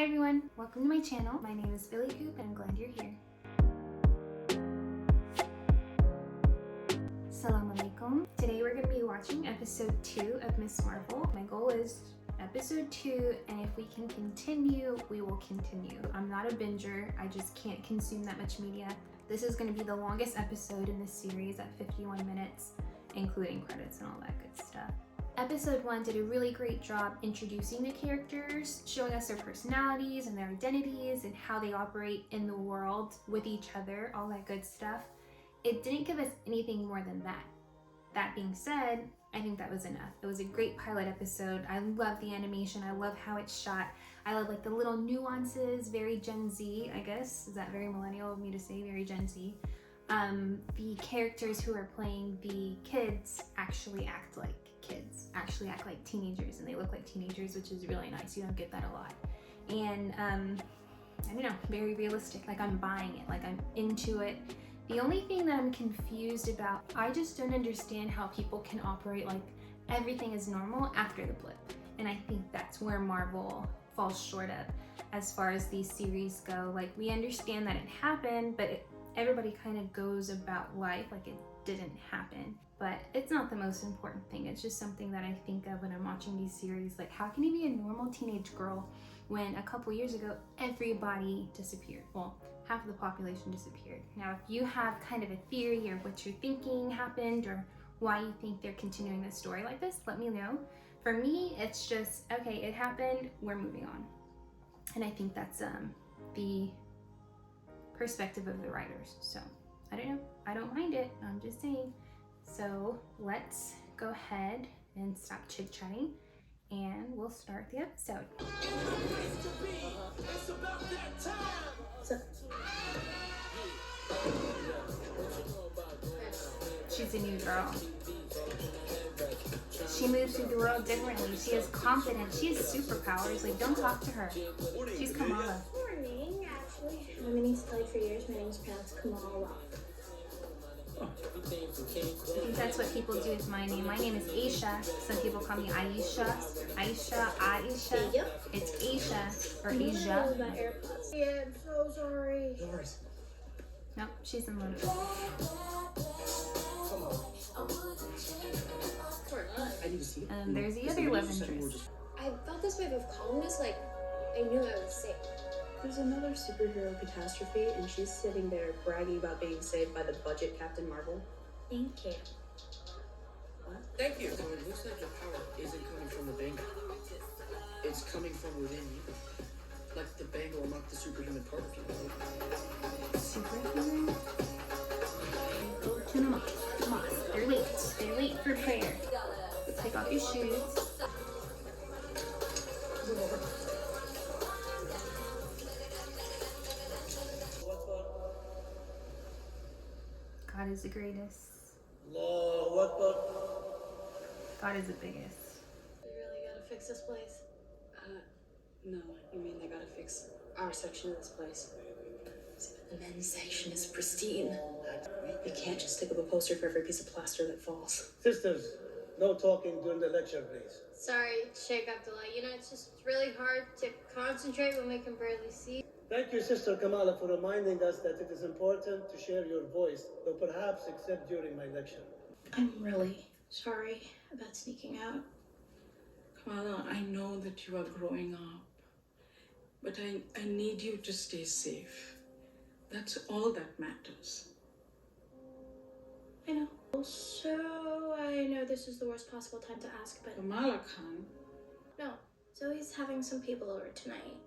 Hi everyone, welcome to my channel. My name is Billy Hoop and I'm glad you're here. Assalamu alaikum. Today we're going to be watching episode 2 of Ms. Marvel. My goal is episode 2, and if we can continue, we will continue. I'm not a binger, I just can't consume that much media. This is going to be the longest episode in this series at 51 minutes, including credits and all that good stuff. Episode 1 did a really great job introducing the characters, showing us their personalities and their identities and how they operate in the world with each other, all that good stuff. It didn't give us anything more than that. That being said, I think that was enough. It was a great pilot episode. I love the animation. I love how it's shot. I love like the little nuances, very Gen Z, I guess. Is that very millennial of me to say? Very Gen Z. The characters who are playing the kids actually act like kids, actually act like teenagers, and they look like teenagers, which is really nice. You don't get that a lot. And I don't know, very realistic. Like I'm buying it, like I'm into it. The only thing that I'm confused about, I just don't understand how people can operate like everything is normal after the blip. And I think that's where Marvel falls short of as far as these series go. Like we understand that it happened, but everybody kind of goes about life like it didn't happen. But it's not the most important thing. It's just something that I think of when I'm watching these series. Like how can you be a normal teenage girl when a couple years ago everybody disappeared? Well, half of the population disappeared. Now if you have kind of a theory or what you're thinking happened or why you think they're continuing the story like this, let me know. For me, it's just, okay, it happened, we're moving on. And I think that's the perspective of the writers. So I don't know, I don't mind it, I'm just saying. So let's go ahead and stop chit-chatting and we'll start the episode. She's a new girl. She moves through the world differently. She has confidence. She has superpowers. Like, don't talk to her. She's Kamala. Morning, actually. I've been meaning to tell you for years. My name is pronounced Kamala. I think that's what people do with my name. My name is Aisha. Some people call me Aisha. Aisha. Yep. It's Aisha or I Asia. know about AirPods. Yeah, I'm so sorry. No worries. Nope, she's in London. I need to see it. And there's the other love interest. I felt this wave of calmness, like I knew I was safe. There's another superhero catastrophe, and she's sitting there bragging about being saved by the budget Captain Marvel. Thank you. What? Thank you. So it looks like the power isn't coming from the bangle. It's coming from within you. Like the bangle unlocked the superhuman part of you. Superhuman? Go to the mosque. They're late. They're late for prayer. Take off your shoes. God is the greatest. God is the biggest. We really gotta fix this place. No, you mean they gotta fix our section of this place. The men's section is pristine. You can't just stick up a poster for every piece of plaster that falls. Sisters, no talking during the lecture, please. Sorry, Sheikh Abdullah. You know, it's really hard to concentrate when we can barely see. Thank you, Sister Kamala, for reminding us that it is important to share your voice, though perhaps except during my lecture. I'm really sorry about sneaking out. Kamala, I know that you are growing up, but I need you to stay safe. That's all that matters. I know. So, I know this is the worst possible time to ask, but Kamala Khan, no. Zoe's having some people over tonight.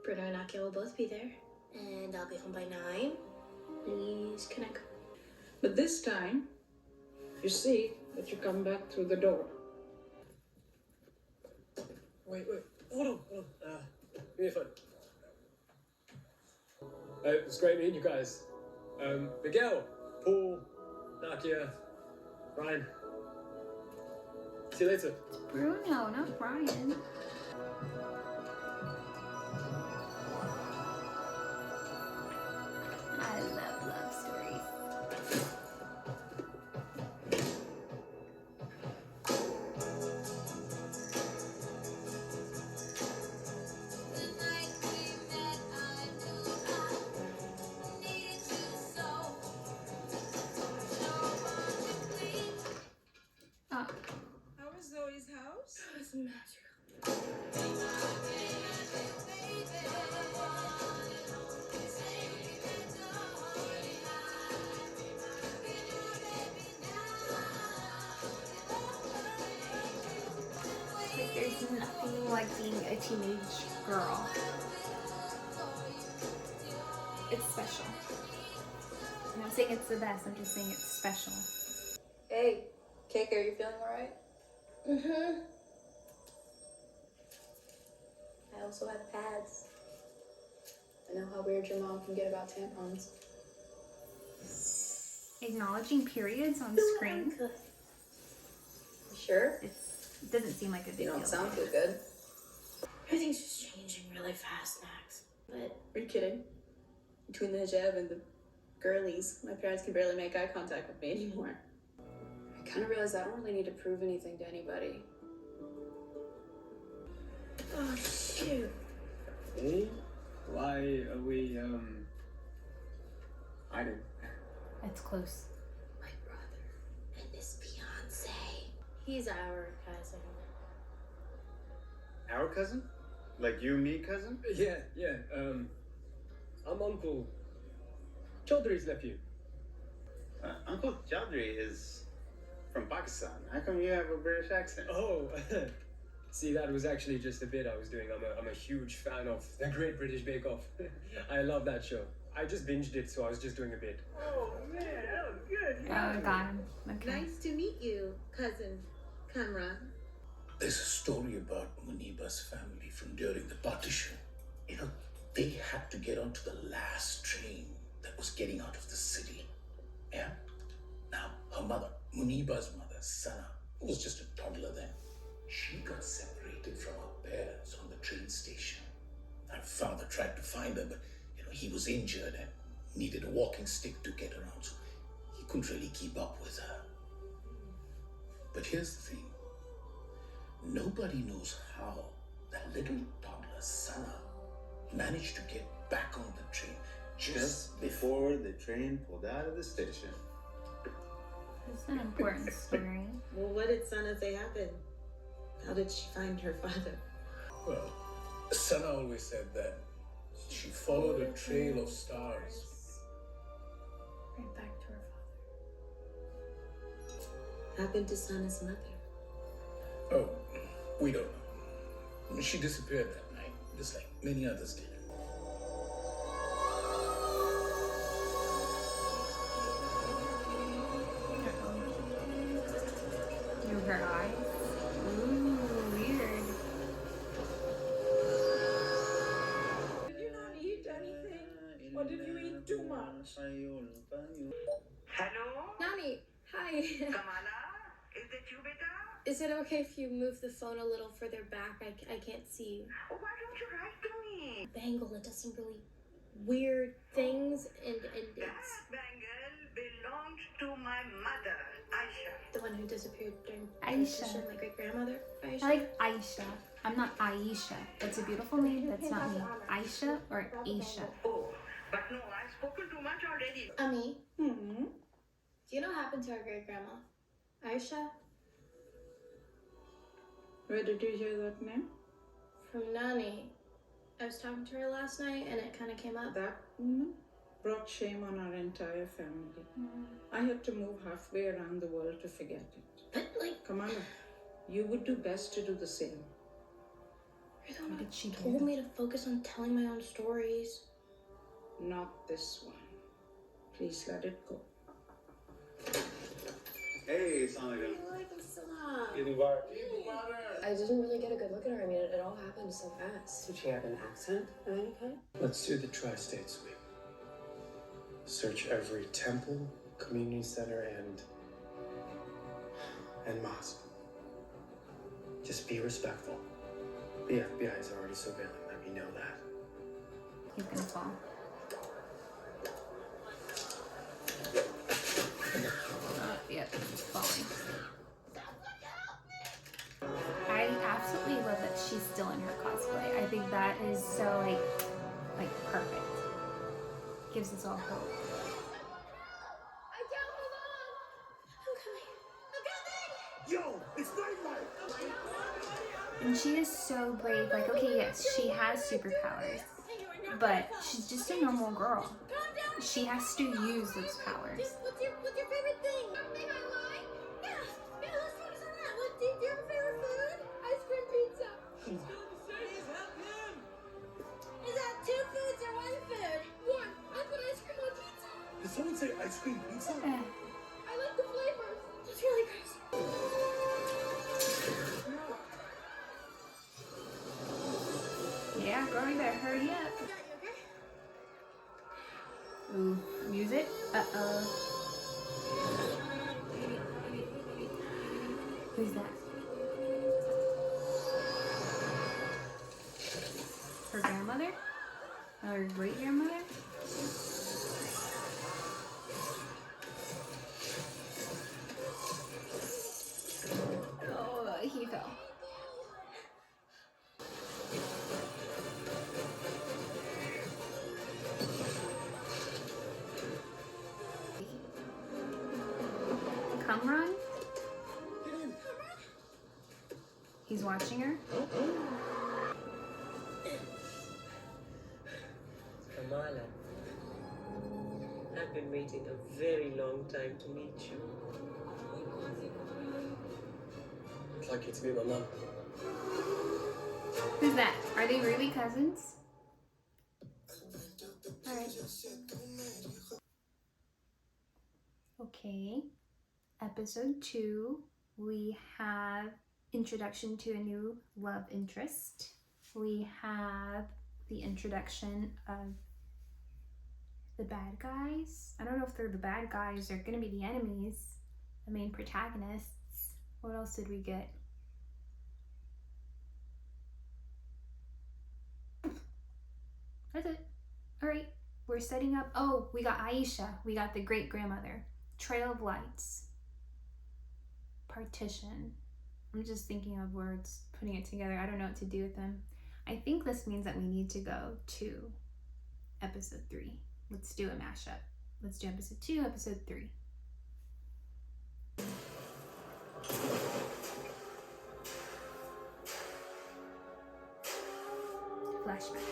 Bruno and Akia will both be there. And I'll be home by 9. Please, can I go? but this time, you see that you come back through the door. Wait. Hold on. Give me a phone. It's great meeting you guys. Miguel, Paul, Nakia, Ryan. See you later. Bruno, not Brian. I love stories. magical. Like there's nothing like being a teenage girl. It's special. I'm not saying it's the best, I'm just saying it's special. Hey, Cake, are you feeling alright? Mm-hmm. I also have pads. I know how weird your mom can get about tampons. Acknowledging periods on screen, Good. You sure? it doesn't seem like a big You deal. don't sound too good. Everything's just changing really fast, Max. But Are you kidding? Between the hijab and the girlies, my parents can barely make eye contact with me anymore. I kind of realized I don't really need to prove anything to anybody. oh shoot. Hey, why are we hiding? It's close. My brother and his fiance. He's our cousin. Our cousin? Like you, me, cousin? Yeah. I'm Uncle Chaudhry's nephew. Uncle Chaudhry is from Pakistan. How come you have a British accent? Oh, see, that was actually just a bit I was doing. I'm a huge fan of The Great British Bake Off. I love that show. I just binged it, so I was just doing a bit. Oh man, that was good. Oh, got him. Okay. Nice to meet you, cousin Kamran. There's a story about Muniba's family from during the partition. You know, they had to get onto the last train that was getting out of the city. Yeah? Now, her mother, Muniba's mother, Sana, who was just a toddler then, she got separated from her parents on the train station. Her father tried to find her, but, you know, he was injured and needed a walking stick to get around, so he couldn't really keep up with her. But here's the thing. Nobody knows how that little toddler Sana managed to get back on the train Just before the train pulled out of the station. It's an important story. Well, what did Sana say happened? How did she find her father? Well, Sana always said that she followed a trail of stars. Right back to her Happened to Sana's mother. Oh, we don't know. She disappeared that night, just like many others did. Through her eyes. Ooh, weird. Did you not eat anything? Or did you eat too much? Hello? Nani, hi. Kamala? Is that you, beta? Is it okay if you move the phone a little further back? I can't see you. Oh, why don't you write to me? Bangle, it does some really weird things and That it's bangle belonged to my mother, Aisha. the one who disappeared during Aisha. transition, my great grandmother. Aisha. I like Aisha. I'm not Aisha. That's a beautiful name. That's not me. Aisha or Aisha. Oh, but no, I've spoken too much already. Ami, Hmm? do you know what happened to our great grandma? Aisha? Where did you hear that name? From Nani. I was talking to her last night and it kind of came up. That woman brought shame on our entire family. I had to move halfway around the world to forget it. But like, Kamala, you would do best to do the same. you're the one What who did she told do? me to focus on telling my own stories. Not this one. Please let it go. Hey, Sanaga. I didn't really get a good look at her. I mean, it all happened so fast. Did she have an accent of any kind? Let's do the tri-state sweep. Search every temple, community center, and mosque. Just be respectful. The FBI is already surveilling them, you know that. He's gonna fall. Yep, he's falling. I absolutely love that she's still in her cosplay. I think that is so like perfect. Gives us all hope. I can't hold on! I'm coming! I'm coming! Yo, it's nightlife! she is so brave. Like, okay, yes, she has superpowers, but she's just a normal girl. She has to use those powers. What's your favorite thing? Yeah, let's focus on that. Do you have a favorite food? Ice cream pizza. Is that 2 foods or 1 food? 1. I put ice cream on pizza. Did someone say ice cream pizza? I like the flavors. It's really crazy. Yeah, girl, you better hurry up. Ooh, music? Uh-oh. Who's that? Her grandmother? Or her great-grandmother? Oh, he fell. Kamran? He's watching her? Kamala, I've been waiting a very long time to meet you. I'd like you to meet my mum. Who's that? Are they really cousins? Alright. Okay. Episode 2, we have introduction to a new love interest. We have the introduction of the bad guys. I don't know if they're the bad guys, they're gonna be the enemies, the main protagonists. What else did we get? That's it. Alright, we're setting up. Oh, we got Aisha. We got the great grandmother. Trail of Lights. Partition. I'm just thinking of words, putting it together. I don't know what to do with them. I think this means that we need to go to episode 3. Let's do a mashup. Let's do episode 2, episode 3. Flashback.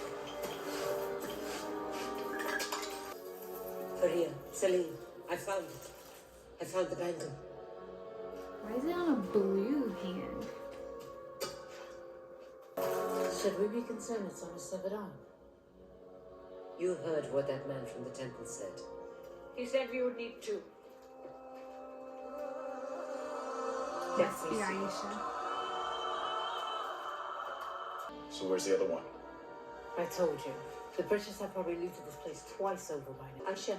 Faria, Celine, I found it. I found the bangle. Why is it on a blue hand? Should we be concerned it's on a severed arm? You heard what that man from the temple said. He said we would need 2. Must be Aisha. So where's the other one? I told you. The British have probably looted this place twice over by now. Aisha,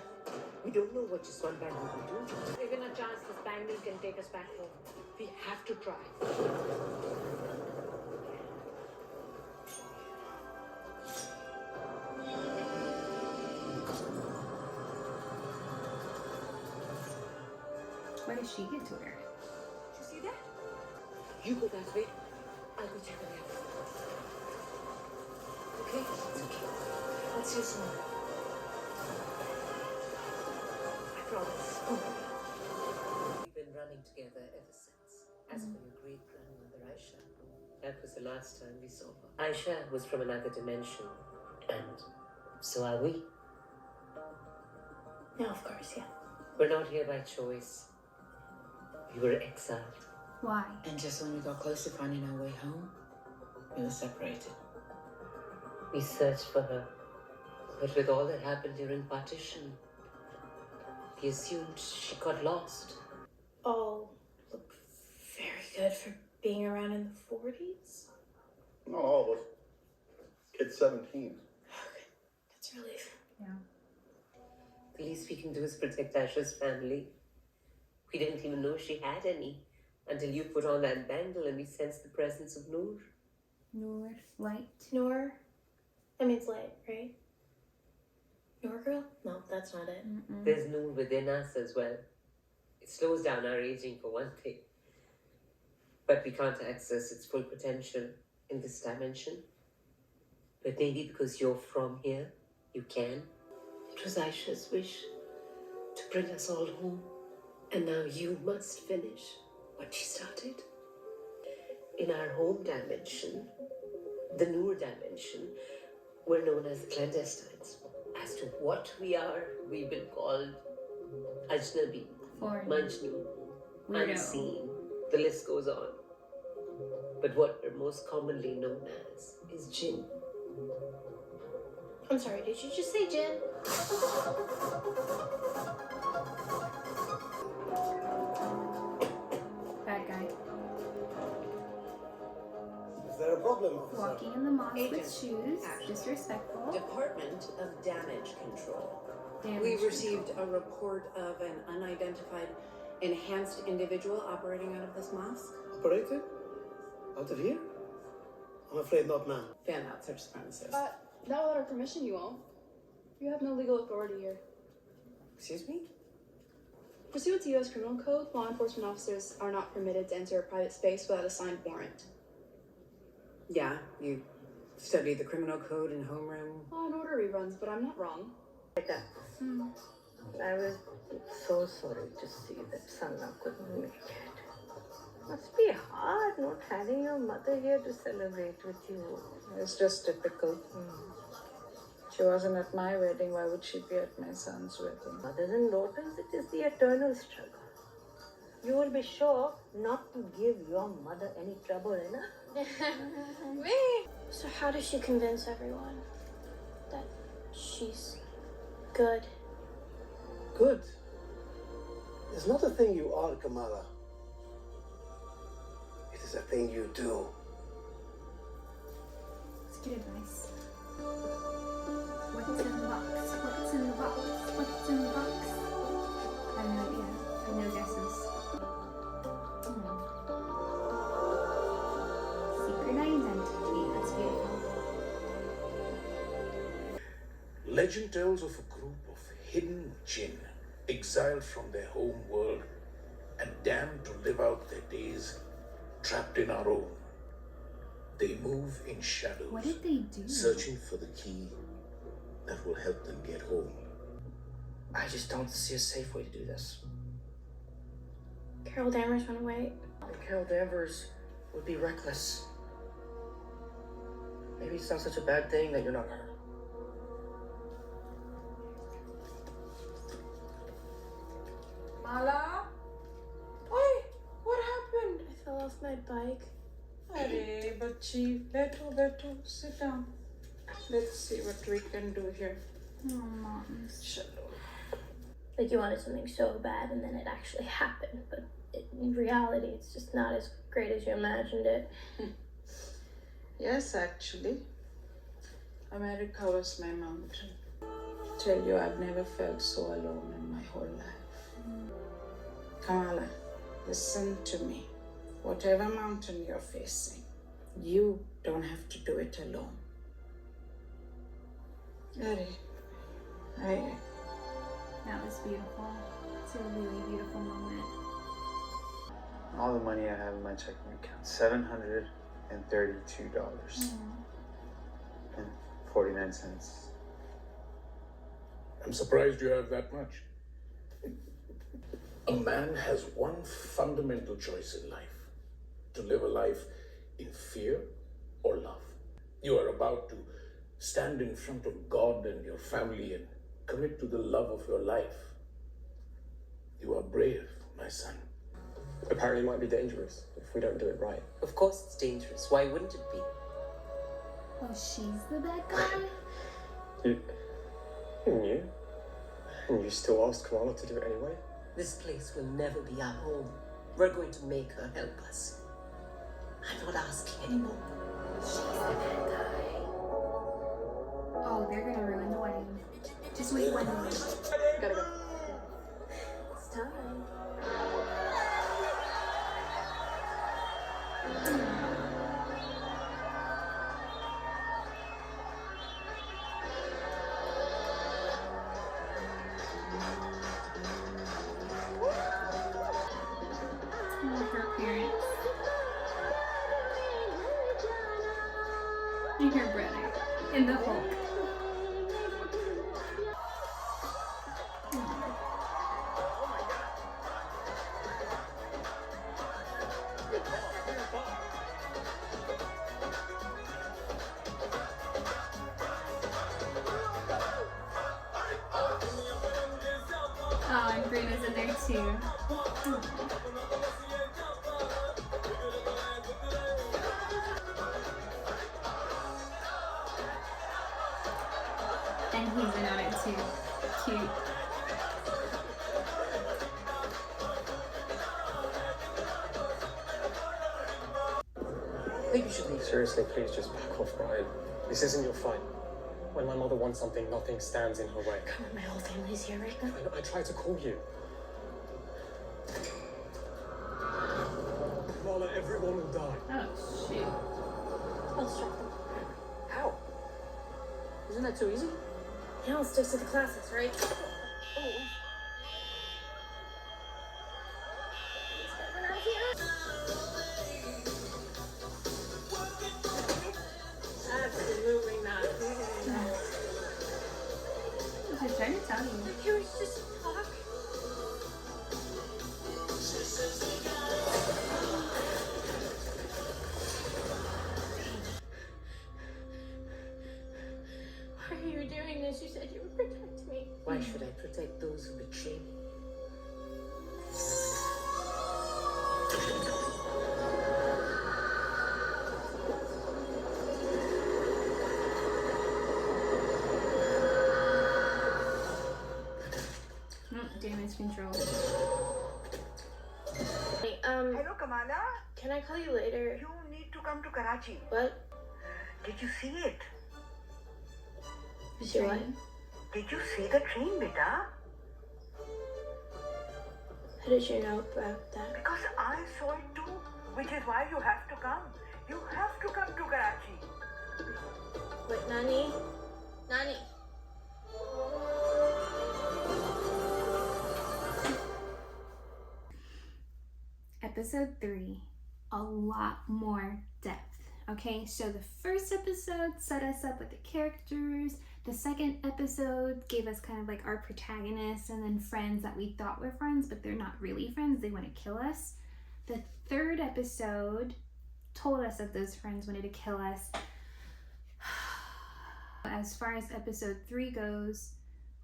we don't know what just one bangle will do. Even a chance this bangle can take us back home. We have to try. When does she get to wear it? You see that? You go that way. I'll go check it out. Okay? It's okay. Let's see you soon. I promise. We've been running together ever since. As for your great-grandmother Aisha, that was the last time we saw her. Aisha was from another dimension, and so are we. No, of course, yeah. We're not here by choice. We were exiled. Why? And just when we got close to finding our way home, we were separated. We searched for her, but with all that happened during partition, we assumed she got lost. All look very good for being around in the 40s. Not all of us. Kid's 17. That's a relief. Yeah. The least we can do is protect Aisha's family. We didn't even know she had any until you put on that bangle and we sensed the presence of Noor. Noor, light. Noor? That means light, right? Noor girl? No, that's not it. There's Noor within us as well. It slows down our aging for one thing. But we can't access its full potential in this dimension. But maybe because you're from here, you can. It was Aisha's wish to bring us all home. And now you must finish what she started. In our home dimension, the Noor dimension, we're known as clandestines. As to what we are, we've been called Ajnabi, Foreign. Majnun, Weirdo. unseen. The list goes on. But what we're most commonly known as is jinn. I'm sorry, did you just say Jin? Bad guy. Is there a problem, officer? Walking in the mosque with Agent. shoes. Action. Disrespectful. Department of Damage Control. Damage We control. received a report of an unidentified enhanced individual operating out of this mosque. Operator? Out of here? I'm afraid not, ma'am. Fan out, search the premises. Not without our permission, you won't. You have no legal authority here. Excuse me? Pursuant to U.S. Criminal Code, law enforcement officers are not permitted to enter a private space without a signed warrant. Yeah, you studied the criminal code in homeroom. Law and order reruns, but I'm not wrong. I was so sorry to see that Sanna couldn't make it. Must be hard not having your mother here to celebrate with you. It's just typical. She wasn't at my wedding, why would she be at my son's wedding? Mothers and daughters, it is the eternal struggle. You will be sure not to give your mother any trouble, eh? So how does she convince everyone that she's good? Good. It's not a thing you are, Kamala. It is a thing you do. Let's get advice. What's in the box? What's in the box? What's in the box? I have no idea. I have no guesses. Secret identity. That's beautiful. Legend tells of a group of hidden jinn exiled from their home world and damned to live out their days trapped in our own. They move in shadows, What did they do? searching for the key that will help them get home. I just don't see a safe way to do this. Carol Danvers went away. Carol Danvers would be reckless. Maybe it's not such a bad thing that you're not her. Mala? Oi, what happened? I fell off my bike. Arey, bachi, beto, sit down. Let's see what we can do here. Oh, Mom. Like you wanted something so bad and then it actually happened, but in reality, it's just not as great as you imagined it. Yes, actually. America was my mountain. Tell you, I've never felt so alone in my whole life. Kamala, listen to me. Whatever mountain you're facing, you don't have to do it alone. Ready? That was beautiful. It's a really beautiful moment. All the money I have in my checking account, $732.49. I'm surprised you have that much. A man has one fundamental choice in life: to live a life in fear or love. You are about to stand in front of God and your family and commit to the love of your life. You are brave, my son. Apparently, it might be dangerous if we don't do it right. Of course it's dangerous. Why wouldn't it be? Oh, she's the bad guy? You knew? And you still asked Kamala to do it anyway? This place will never be our home. We're going to make her help us. I'm not asking anymore. She's the bad guy. Oh, they're gonna ruin the wedding. Just wait one minute. Gotta go. It's time. Oh, her parents. And her brother. And the Hulk. Oh. Bruno's in there too. And he's in on it too. Cute. I think you should leave. Seriously, please just back off, Brian. This isn't your fight. When my mother wants something, nothing stands in her way. Come on, my whole family's here right now. I tried to call you. Marla, everyone will die. Oh, shoot. I'll distract them. How? Isn't that too easy? He all sticks to the classics, right? Oh. Absolutely not. I was trying to tell you. Can we just talk? Why are you doing this? You said you would protect me. Why should I protect those who betray me? Damage control. Hey, Hello, Kamala. can I call you later? You need to come to Karachi. What? Did you see it? See what? Did you see the train, beta? How did you know about that? Because I saw it too, which is why you have to come. You have to come to Karachi. Wait, Nani? Nani? Episode 3, a lot more depth. Okay, so the first episode set us up with the characters. The second episode gave us kind of like our protagonists and then friends that we thought were friends, but they're not really friends. They want to kill us. The third episode told us that those friends wanted to kill us. As far as episode 3 goes,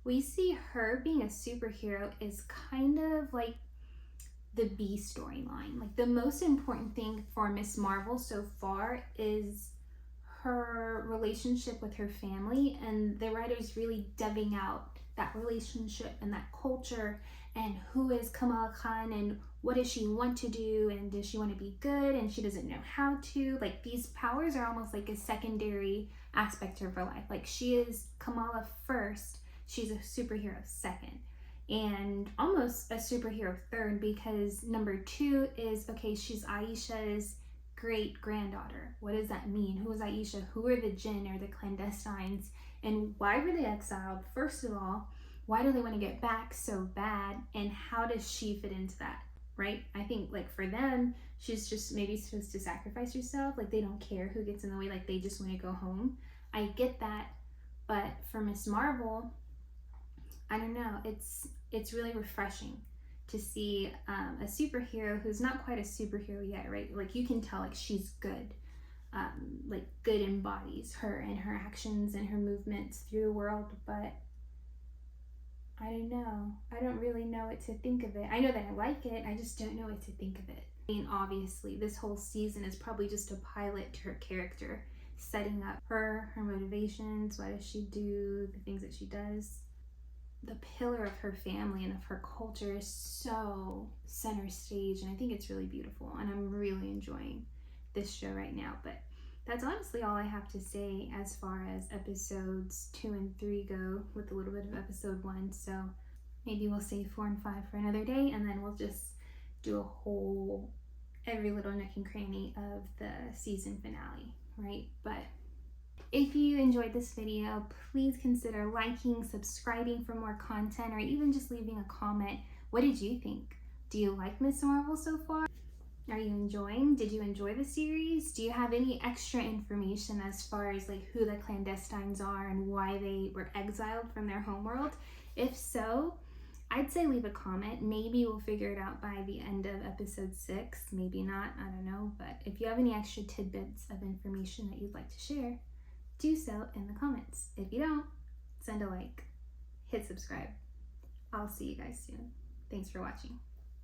we see her being a superhero is kind of like the B storyline. Like the most important thing for Miss Marvel so far is her relationship with her family, and the writers really dubbing out that relationship and that culture and who is Kamala Khan and what does she want to do and does she want to be good and she doesn't know how to. Like these powers are almost like a secondary aspect of her life. Like she is Kamala first, she's a superhero second, and almost a superhero third, because number 2 is, okay, she's Aisha's great granddaughter. What does that mean? Who is Aisha? Who are the Jinn or the clandestines? And why were they exiled? First of all, why do they want to get back so bad? And how does she fit into that, right? I think like for them, she's just maybe supposed to sacrifice herself. Like they don't care who gets in the way. Like they just want to go home. I get that. But for Miss Marvel, I don't know, it's really refreshing to see a superhero who's not quite a superhero yet, right? Like you can tell like she's good. Like good embodies her and her actions and her movements through the world, but I don't know. I don't really know what to think of it. I know that I like it, I just don't know what to think of it. I mean, obviously, this whole season is probably just a pilot to her character, setting up her motivations, why does she do the things that she does. The pillar of her family and of her culture is so center stage, and I think it's really beautiful, and I'm really enjoying this show right now. But that's honestly all I have to say as far as episodes 2 and 3 go, with a little bit of episode 1. So maybe we'll save 4 and 5 for another day, and then we'll just do a whole every little nook and cranny of the season finale, right? But if you enjoyed this video, please consider liking, subscribing for more content, or even just leaving a comment. What did you think? Do you like Miss Marvel so far? Are you enjoying? Did you enjoy the series? Do you have any extra information as far as like who the clandestines are and why they were exiled from their homeworld? If so, I'd say leave a comment. Maybe we'll figure it out by the end of episode 6. Maybe not, I don't know. But if you have any extra tidbits of information that you'd like to share, do so in the comments. If you don't, send a like, hit subscribe. I'll see you guys soon. Thanks for watching.